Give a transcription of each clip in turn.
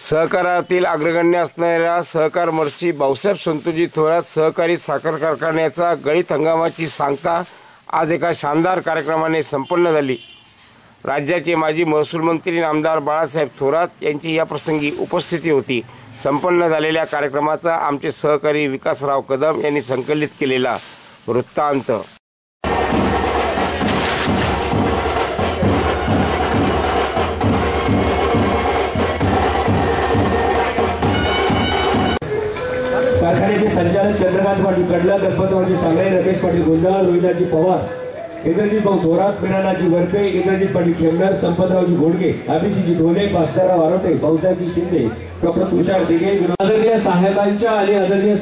सहकारातील अग्रगण्य असणाऱ्या सहकार महर्षी भाऊसाहेब संतोजी थोरात सहकारी साखर कारखान्याचा गळीत हंगामाची सांगता आज एका शानदार कार्यक्रमाने संपन्न झाली। राज्याचे माजी महसूल मंत्री आमदार बाळासाहेब थोरात यांची या प्रसंगी उपस्थिती होती। संपन्न झालेल्या कार्यक्रमाचा आमचे सहकारी विकासराव कदम यांनी संकलित केलेला वृत्तांत। कारखान्याचे संचालक चंद्रकांत पाटील कडला, गणपतरावजी सांगळे, रमेश पाटील गुंजाळ, रोहिदाजी पवार, इंद्रजीत भाऊ थोरात, मीनानाजी वरपे, इंद्रजीत पाटील खेमनर, संपतरावजी घोडगे, अभिजीतजी ढोले, भास्करराव आरोटे, भाऊसाहेबजी शिंदे, डॉक्टर तुषार दिघे, आदरणीय साहेबांच्या आणि आदरणीय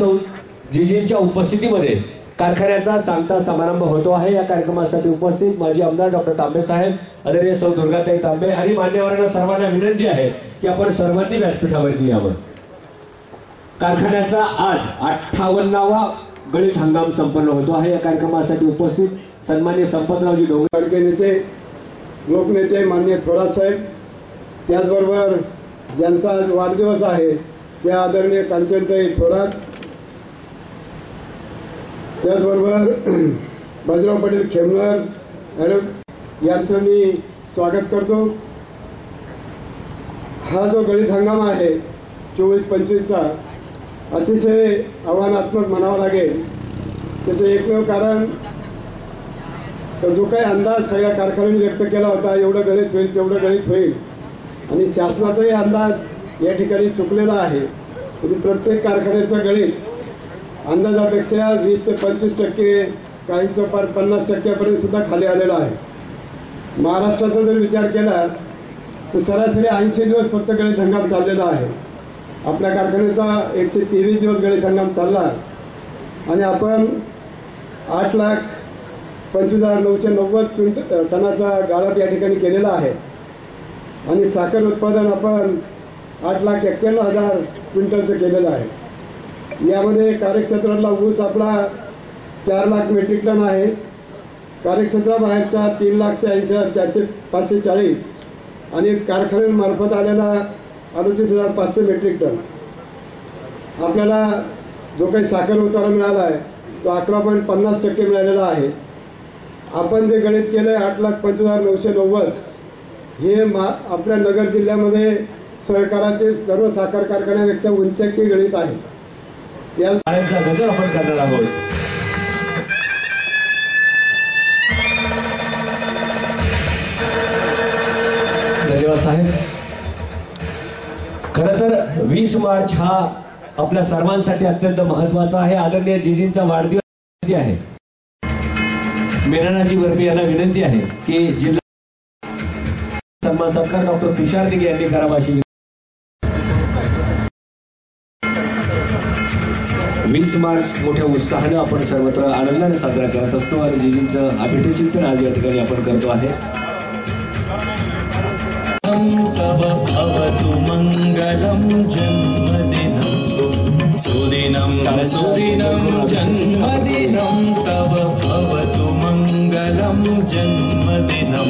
जीजींच्या उपस्थितीमध्ये कारखान्याचा सांगता समारंभ होतो आहे। या कार्यक्रमासाठी उपस्थित माजी आमदार डॉक्टर तांबे साहेब, आदरणीय सौ दुर्गाताई तांबे आणि मान्यवरांना सर्वांना विनंती आहे की आपण सर्वांनी व्यासपीठावरती यावं। कारखान्याचा आज 58वा गळीत हंगाम संपन्न होतो आहे। या कार्यक्रमासाठी उपस्थित सन्माननीय संपतरावजी डोंगरे नेते, लोकनेते माननीय थोरात साहेब, त्याचबरोबर ज्यांचा आज वाढदिवस आहे त्या आदरणीय कांचनताई थोरात, त्याचबरोबर बाजीराव पाटील खेमनर यांचं मी स्वागत करतो। हा जो गळीत हंगाम आहे 24-25चा अतिशय आव्हानात्मक म्हणावं लागेल। त्याचं एकमेव कारण तर जो काही अंदाज सगळ्या कारखान्यांनी व्यक्त केला होता, एवढं गळीत होईल तेवढं गळीत होईल, आणि शासनाचाही अंदाज या ठिकाणी चुकलेला आहे। म्हणजे प्रत्येक कारखान्याचा गळीत अंदाजापेक्षा 20 ते 25%, काहींचं फार 50% सुद्धा खाली आलेला आहे। महाराष्ट्राचा जर विचार केला तर सरासरी 80 दिवस फक्त गळीत हंगाम चाललेला आहे। आपल्या कारखान्याचा 123 दिवस गळीत हंगाम चालला आणि आपण 8,25,990 टनाचा गाळप या ठिकाणी केलेला आहे आणि साखर उत्पादन आपण 8,91,000 क्विंटलचं केलेलं आहे। यामध्ये कार्यक्षेत्रातला ऊस आपला 4 लाख मेट्रिक टन आहे, कार्यक्षेत्राबाहेरचा 3,80,540 आणि कारखान्यांमार्फत आलेला 38,500 मेट्रिक टन। आपल्याला जो काही साखर उतारा मिळाला आहे तो 11.50% मिळालेला आहे। आपण जे गणित केलंय 8,25,990 हे आपल्या नगर जिल्ह्यामध्ये सहकाराचे सर्व साखर कारखान्यापेक्षा उंच गणित आहे। या गजर आपण करणार आहोत। धन्यवाद साहेब। खरं तर 20 मार्च हा आपल्या सर्वांसाठी अत्यंत महत्त्वाचा आहे। आदरणीय जीजींचा वाढदिवस आहे। मीनानाजी वरपे यांना विनंती आहे की जिल्हा सन्मान सत्कार डॉक्टर तुषार दिघे यांनी करावा अशी 20 मार्च मोठ्या उत्साहाने आपण सर्वत्र आनंदाने साजरा करत असतो आणि जीजींचं अभिष्टचिंतन आज या ठिकाणी आपण करतो आहे। तव भवतु मंगलम जन्मदिनं सुदिनं सुदिनं जन्मदिनं तव भवतु मंगलम जन्मदिनं।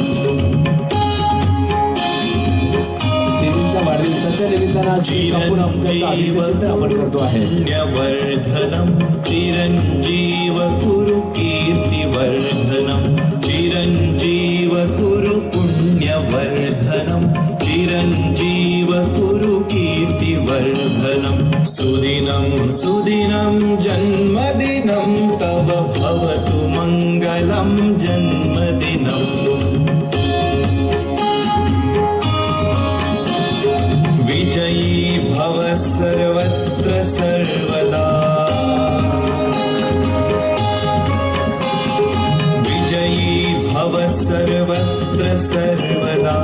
जीजींच्या वाढदिवसाच्या निमित्तानं चिरंजीव आपण करतो आहे। पुण्यवर्धनं चिरंजीव कुरु कीर्तिवर्धनं चिरंजीव कुरु पुण्यवर्धनं चिरंजीव कुरु कीर्तिवर्धनं सुदिनं सुदिनं जन्मदिनं तव भवतु मंगलं जन्मदिनं। विजयी भव सर्वत्र सर्वदा विजयी भव सर्वत्र सर्वदा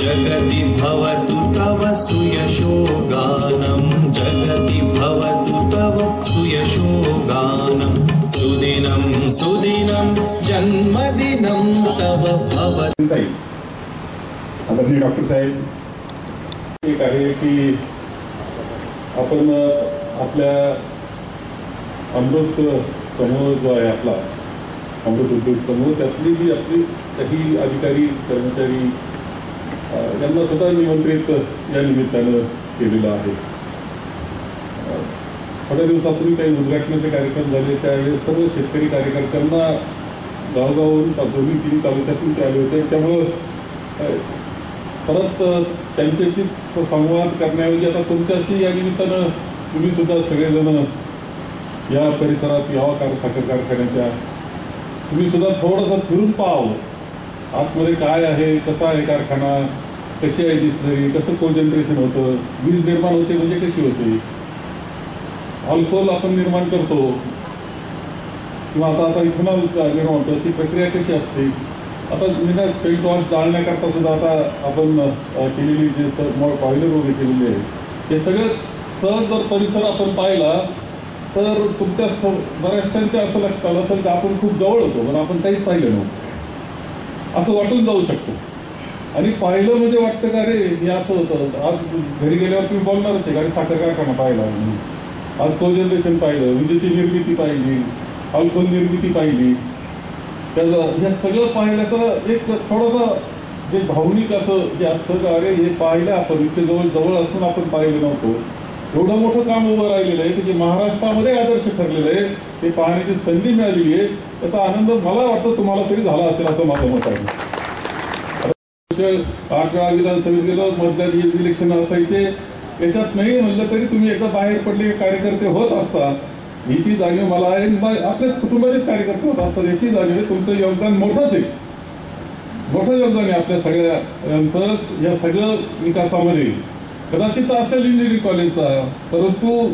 जगति भवतु तव सुयशो गानं जगति भवतु तव सुयशो गानं सुदिनं सुदिनं जन्मदिनं तव भवतु। आदरणीय डॉक्टर साहेब, एक आहे की आपण आपल्या अमृत समूह जो आहे आपला अमृत उद्योग समूह त्यातली जी आपली काही अधिकारी कर्मचारी यांना सुद्धा निमंत्रित या निमित्तानं केलेलं आहे. थोड्या दिवसापूर्वी काही उद्घाटनाचे कार्यक्रम झाले, त्यावेळेस सर्व शेतकरी कार्यकर्त्यांना गावगावून दोन्ही तिन्ही तालुक्यातून ते आले होते. त्यामुळं परत त्यांच्याशी संवाद करण्याऐवजी आता तुमच्याशी या निमित्तानं तुम्ही सुद्धा सगळेजण या परिसरात यावा साखर कारखान्याच्या, तुम्ही सुद्धा थोडंसं फिरून पाहावं आतमध्ये काय आहे, कसा आहे कारखाना, कशी आहे डिस्टलरी, कसं कोजनरेशन होतं, वीज निर्माण होते म्हणजे कशी होते, अल्कोहोल आपण निर्माण करतो किंवा आता इथेनॉल निर्माण होतं, ती प्रक्रिया कशी असते. आता मी स्पेल्ट वॉश जाळण्याकरता सुद्धा आता आपण केलेली जे बॉयलर वगैरे केलेली आहे, हे सगळं सहज जर परिसर आपण पाहिला तर तुमच्या बऱ्याचशांच्या असं लक्षात आलं असेल की आपण खूप जवळ होतो पण आपण काहीच पाहिलं नव्हतं असं वाटून जाऊ शकतो. आणि पाहिलं म्हणजे वाटतं का रे हे असं होतं. आज घरी गेल्यावर तुम्ही बोलणारच आहे का साखर कारखाना पाहिला, आज कोजनरेशन पाहिलं, विजेची निर्मिती पाहिली, अल्कोहोल निर्मिती पाहिली. त्याचं हे सगळं पाहिल्याचं एक थोडंसं जे भावनिक असं जे असतं का अरे हे पाहिलं आपण इतके जवळ असून आपण पाहिलं नव्हतं. एवढं मोठं काम उभं राहिलेलं आहे की जे महाराष्ट्रामध्ये आदर्श ठरलेलं आहे, ते पाहण्याची संधी मिळालेली आहे. त्याचा आनंद मला वाटतं तुम्हाला तरी झाला असेल असं माझं मत आहे. 8 वेळा विधानसभेत गेलो, मधल्या इलेक्शन असायचे, त्याच्यात नाही म्हणलं तरी तुम्ही एकदा बाहेर पडले कार्यकर्ते होत असता याची जाणीव मला आहे. आपल्याच कुटुंबाचेच कार्यकर्ते होत असतात याची जाणीव आहे. तुमचं योगदान मोठंच आहे, मोठं योगदान आहे आपल्या सगळ्यांचं या सगळं विकासामध्ये. कदाचित असेल इंजिनिअरिंग कॉलेजचा, परंतु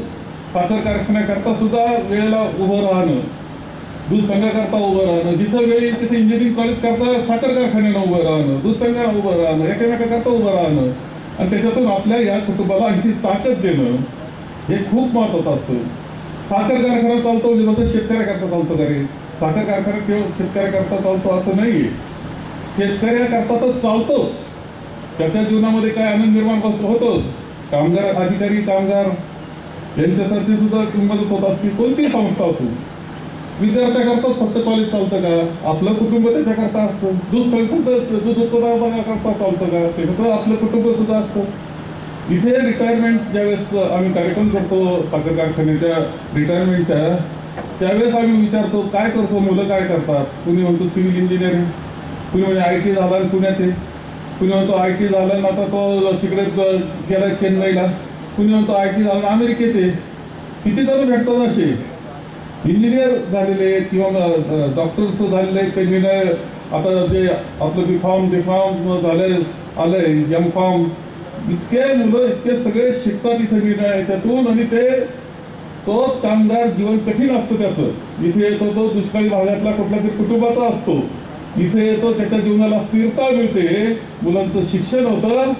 साखर कारखान्याकरता सुद्धा वेळेला उभं राहणं, दूध संघाकरता उभं राहणं, जिथं वेळ येईल तिथे इंजिनिअरिंग कॉलेज करता साखर कारखान्यानं उभं राहणं, दूध संघाला उभं राहणं, एकमेकाकरता उभं राहणं आणि त्याच्यातून आपल्या या कुटुंबाला आणखी ताकद देणं हे खूप महत्वाचं असतं. साखर कारखाना चालतो म्हणजे फक्त शेतकऱ्याकरता चालतो का रे? साखर कारखाना केवळ शेतकऱ्याकरता चालतो असं नाहीये. शेतकऱ्याकरता तर चालतोच, त्याच्या जीवनामध्ये काय आनंद निर्माण होतो. कामगार, अधिकारी, कामगार यांच्यासाठी सुद्धा मदत होत असते. कोणतीही संस्था असो, विद्यार्थ्याकरताच फक्त कॉलेज चालतं का? आपलं कुटुंब त्याच्याकरता असतं. दूध उत्पादनाकरता चालतं का? त्याच्यात आपलं कुटुंब सुद्धा असतं. इथे रिटायरमेंट ज्यावेळेस आम्ही कार्यक्रम करतो साखर कारखान्याच्या रिटायरमेंटच्या, त्यावेळेस आम्ही विचारतो काय करतो, मुलं काय करतात. कुणी म्हणतो सिव्हिल इंजिनिअरिंग, कुणी म्हणजे IT झाला आणि पुण्यात आहे, कुणी म्हणतो IT झालं आणि आता तो तिकडे गेला चेन्नईला, कुणी म्हणतो IT झालं अमेरिकेत आहे. किती जण भेटतात असे इंजिनियर झालेले किंवा डॉक्टर्स झालेले, त्यांनी आता जे आपलं B.Pharm झालंय, आलंय M.Pharm, इतके मुलं इतके सगळे शिकतात इथे निर्णय याच्यातून. आणि ते तोच कामगार जीवन कठीण असतं त्याचं. इथे येतो तो दुष्काळी भागातला कुठल्या तरी कुटुंबाचा असतो, इथे येतो त्याच्या जीवनाला स्थिरता मिळते, मुलांचं शिक्षण होतं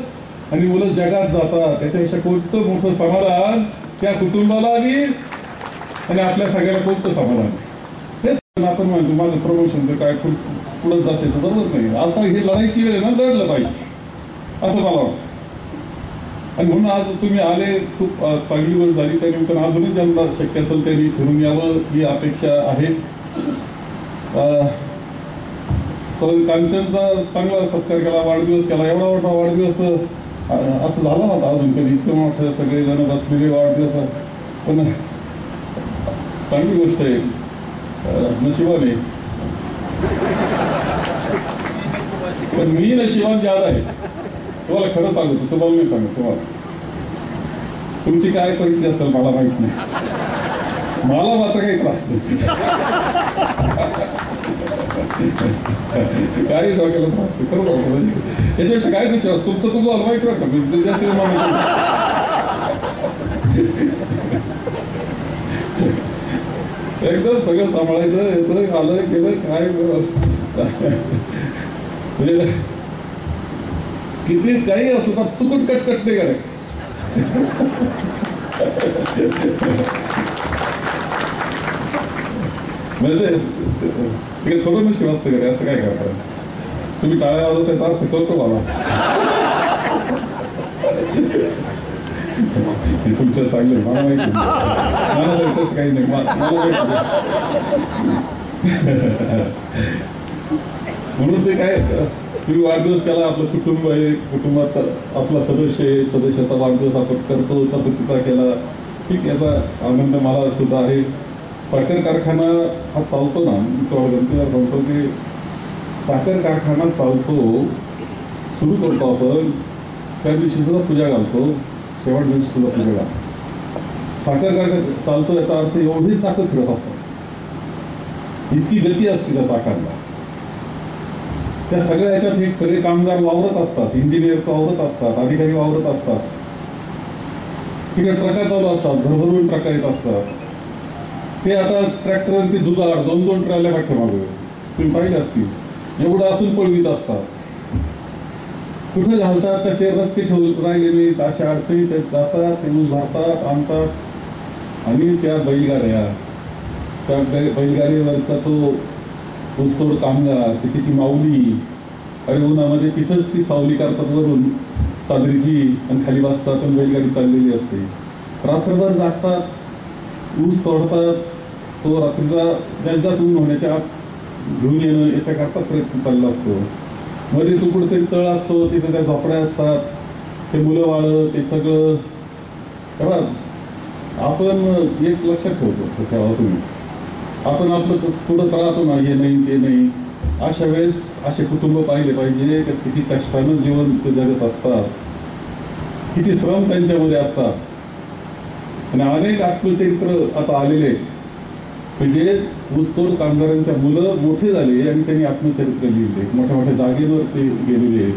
आणि मुलं जगात जातात. त्याच्यापेक्षा कोणतं मोठं समाधान त्या कुटुंबाला आणि आपल्या सगळ्याला कोणतं समाधान. हेच आपण म्हणतो माझं प्रमोशन काय पुढे असायचं बरोबर नाही. आता ही लढाईची वेळ ना, लढलं पाहिजे असं मला वाटतं. आणि म्हणून आज तुम्ही आले, खूप चांगली वेळ झाली. त्यानिमित्तानं अजूनही ज्यांना शक्य असेल त्यांनी फिरून यावं ही अपेक्षा आहे. कांचनचा चांगला सत्कार केला, वाढदिवस केला. एवढा मोठा वाढदिवस असं झाला नव्हता अजून कधी. इतकं मोठं सगळेजण बसलेले वाढदिवस, पण चांगली गोष्ट आहे. नशिबाने, पण मी नशिबान ज्यादा आहे. तुम्हाला खरं सांगतो, तुम्हाला नाही सांगतो. तुम्हाला तुमची काय परिस्थिती असेल मला माहित नाही, मला मात्र काही त्रास नाही. काही डोक्याला त्रास खरं बघतो. याच्यापेक्षा काय विषय तुमचं तुम्हाला माहित राहतं. एकदम सगळं सांभाळायचं, येतं आलं गेलं काय म्हणजे किती काही असं तर चुकून कटकट नाही करायचं. म्हणजे थोडं नशीब असतं का असं काय करता तुम्ही. टाळ्या वाजवत त्याचा अर्थ कळतो मला. तुमचं चांगलं मला माहिती, मला तसं काही नाही, मला माहिती. म्हणून ते काय तुम्ही वाढदिवस केला, आपलं कुटुंब आहे, कुटुंबात आपला सदस्य आहे, सदस्याचा वाढदिवस आपण करतो, तसं तिचा केला, ठीक, याचा आनंद मला सुद्धा आहे. साखर कारखाना हा चालतो ना, गणपतीला सांगतो की साखर कारखाना चालतो, सुरू करतो आपण, त्या दिवशी सुद्धा पूजा घालतो, शेवट दिवशी सुद्धा पूजा घालतो. साखर कारखाना चालतो याचा अर्थ एवढी चाकं फिरत असतात, इतकी गती असते त्या चाकांना. त्या सगळ्या याच्यात हे सगळे कामगार वावरत असतात, इंजिनियर्स वावरत असतात, अधिकारी वावरत असतात, तिकडे ट्रका चालू असतात, भरभरून ट्रका येत असतात. ते आता ट्रॅक्टरवरती जुगाड 2-2 ट्रॉल्या पाठीमागे तुम्ही पाहिले असतील, एवढं असून पळवीत असतात. कुठे घालतात, कसे रस्ते ठेवून राहिले नाहीत, अशा अडचणी ते जातात, ते ऊस भरतात, आणतात. आणि त्या बैलगाड्या, त्या बैलगाडीवरचा तो ऊसतोड कामगार, तिथे ती माऊली, अरे उन्हामध्ये तिथंच ती सावली करतात वरून चादरीची, आणि खाली बसतात आणि बैलगाडी चाललेली असते. रात्रभर जागतात, ऊस तोडतात, तो रात्रीचा जास्त ऊन होण्याच्या आत घेऊन येणं याच्याकरता प्रयत्न चालला असतो. मध्ये चुकून तरी तळ असतो, तिथे त्या झोपड्या असतात, ते मुलं वाळं, ते सगळं. तेव्हा आपण एक लक्षात ठेवतो, ठेवा तुम्ही, आपण आपलं पुढं राहतो ना, हे नाही ते नाही, अशा वेळेस असे कुटुंब पाहिले पाहिजे की किती कष्टानं जीवन ते जगत असतात, किती श्रम त्यांच्यामध्ये असतात. आणि अनेक आत्मचरित्र आता आलेले म्हणजे ऊसतोड कामगारांच्या मुलं मोठे झाले आणि त्यांनी आत्मचरित्र लिहिले, मोठ्या मोठ्या जागेवर ते गेलेले,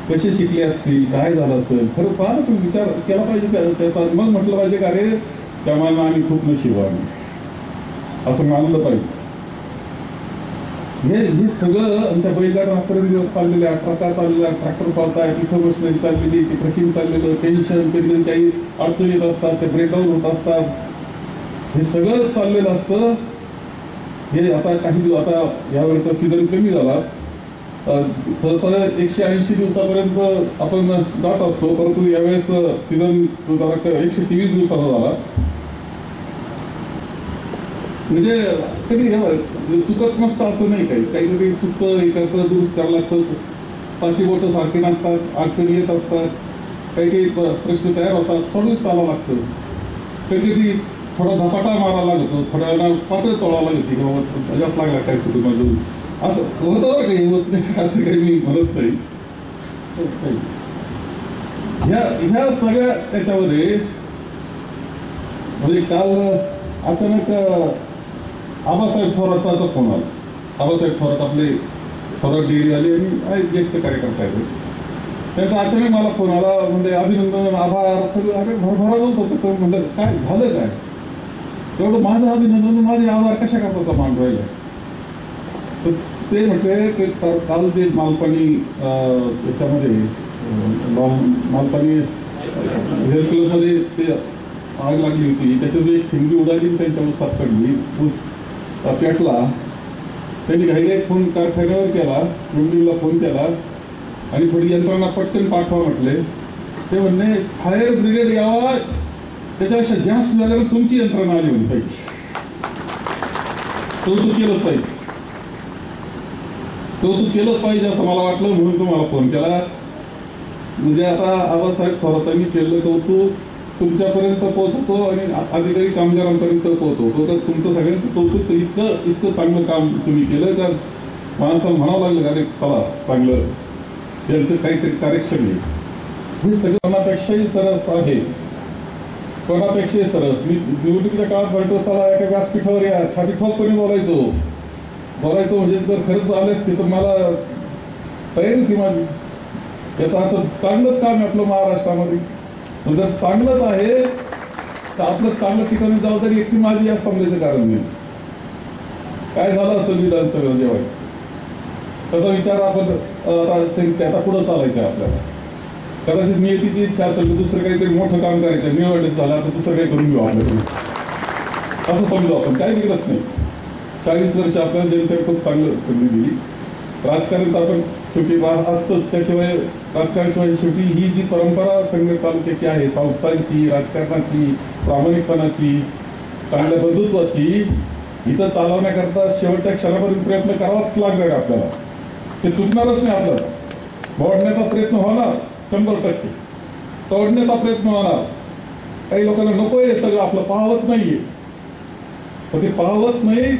कसे शिकले असतील, काय झालं असेल, खरं फार आपण विचार केला पाहिजे त्याचा. मग म्हटलं पाहिजे का अरे त्या मानला आम्ही खूप नशीबवान असं मानलं पाहिजे. हे सगळं. आणि त्या बैलगाड्या रात्रंदिवस चाललेल्या, ट्रका चाललेल्या, ट्रॅक्टर पाळताय, तिथं मशिनरी चाललेली, ती क्रशिंग चाललेलं, टेन्शन, कधी काही अडचणी येत असतात, ते ब्रेकडाऊन होत असतात, हे सगळं चाललेलं असतं. हे आता काही आता यावेळेचा सीझन कमी झाला, सहसा 180 दिवसापर्यंत आपण जात असतो, परंतु यावेळेस सीझन 123 दिवसाचा झाला. म्हणजे कधी चुकत नसतं असं नाही, काहीतरी चुकतं, हे करतं, दुरुस्त करायला लागतं, पाची बोटं सारखी नसतात, अडचणी येत असतात, काही काही प्रश्न तयार होतात, सोडून चालावं लागतं. कधी कधी थोडा धपाटा मारायला लागतो, थोड्या वेळा पातळ चोळावं लागते, किंवा जास्त लागला काय चुकीमधून, असं होतं बरं काही होत नाही, असं काही मी म्हणत नाही. ह्या सगळ्या त्याच्यामध्ये म्हणजे काल अचानक आबासाहेब थोराताचा फोन आला. आबासाहेब थोरात आपले थोरात डेअरीवाले आणि ज्येष्ठ कार्यकर्ता आहेत, त्यांचा अचानक मला फोन आला. म्हणजे अभिनंदन, आभार, सगळं अरे भरभरावत होतं. म्हणलं काय झालं, काय एवढं माझं अभिनंदन, माझे आभार कशा करताचा मान राहिला. तर ते म्हटले की काल जे मालपाणी याच्यामध्ये मालपाणी हेल्थ क्लबमध्ये ते आग लागली होती, त्याच्यात एक ठिंगी उडाली, त्यांच्या ऊसात पडली, ऊस पेटला. त्यांनी घाईला एक फोन कारखान्यावर केला, मुंबईला फोन केला आणि थोडी यंत्रणा पटकन पाठवा म्हटले. ते म्हणणे फायर ब्रिगेड यावा, त्याच्यापेक्षा जास्त वेळेला तुमची यंत्रणा आली होती पाहिजे, कौतुक केलंच पाहिजे, कौतुक केलंच पाहिजे असं मला वाटलं, म्हणून तुम्हाला फोन केला. म्हणजे आता आबासाहेब थोरातांनी केलेलं कौतुक तुमच्यापर्यंत पोहोचवतो आणि अधिकारी कामगारांपर्यंत पोहोचवतो. तर तुमचं सगळ्यांचं कौतुक, इतकं चांगलं काम तुम्ही केलं का माणसाला म्हणावं लागलं, अरे चला चांगलं, यांचं काहीतरी कार्यक्षम आहे. हे सगळं कोणापेक्षाही सरस आहे, कोणापेक्षाही सरस. मी निवडणुकीच्या काळात म्हणतो चला एका व्यासपीठावर या, छाती ठोकपणे बोलायचो म्हणजे जर खरंच आले असते तर मला तयारी होती माझी. याचा अर्थ चांगलंच काम आहे आपलं महाराष्ट्रामध्ये. जर चांगलंच आहे तर आपलं चांगलं ठिकाणी जबाबदारी एकटी माझी या समजायचं कारण नाही. काय झालं असतं विधानसभेला जेवायचं, त्याचा विचार आपण आता पुढं चालायचं आहे आपल्याला. कदाचित नियतीची इच्छा असेल दुसरं काहीतरी मोठं काम करायचं, निवडणूक झालं आता दुसरं काही करून घेऊ आपल्याकडून, असं समजू आपण. काय बिघडत नाही. 40 वर्ष आपल्याला जनतेने खूप चांगलं संधी दिली. राजकारण आपण शेवटी असतंच, त्याशिवाय राजकारणाशिवाय शेवटी ही जी परंपरा संघ तालुक्याची आहे, संस्थांची, राजकारणाची, प्रामाणिकपणाची, चांगल्या बंधुत्वाची, इथं चालवण्याकरता शेवटच्या क्षणापर्यंत प्रयत्न करावाच लागणार आपल्याला. हे चुकणारच नाही. आपल्याला मोडण्याचा प्रयत्न होणार 100%, तोडण्याचा प्रयत्न होणार. काही लोकांना नको आहे सगळं, आपलं पाहत नाहीये, पण ते पाहत नाही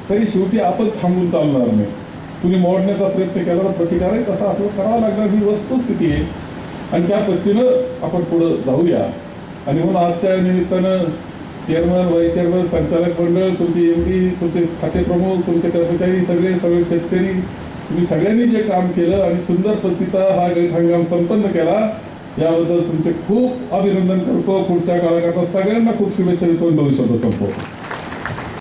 तरी शेवटी आपण थांबून चालणार नाही. तुम्ही मोडण्याचा प्रयत्न केल्यावर प्रतिकार आहे तसा आपल्याला करावा लागणार, ही वस्तुस्थिती आहे. आणि त्या पद्धतीनं आपण पुढे जाऊया. आणि म्हणून आजच्या निमित्तानं चेअरमन, व्हाईस चेअरमन, संचालक मंडळ, तुमचे एमडी, तुमचे खाते प्रमुख, तुमचे कर्मचारी, सगळे शेतकरी, तुम्ही सगळ्यांनी जे काम केलं आणि सुंदर पद्धतीचा हा गळीत हंगाम संपन्न केला, याबद्दल तुमचे खूप अभिनंदन करतो. पुढच्या काळाकरता सगळ्यांना खूप शुभेच्छा देतो. 2 शब्द संपवतो.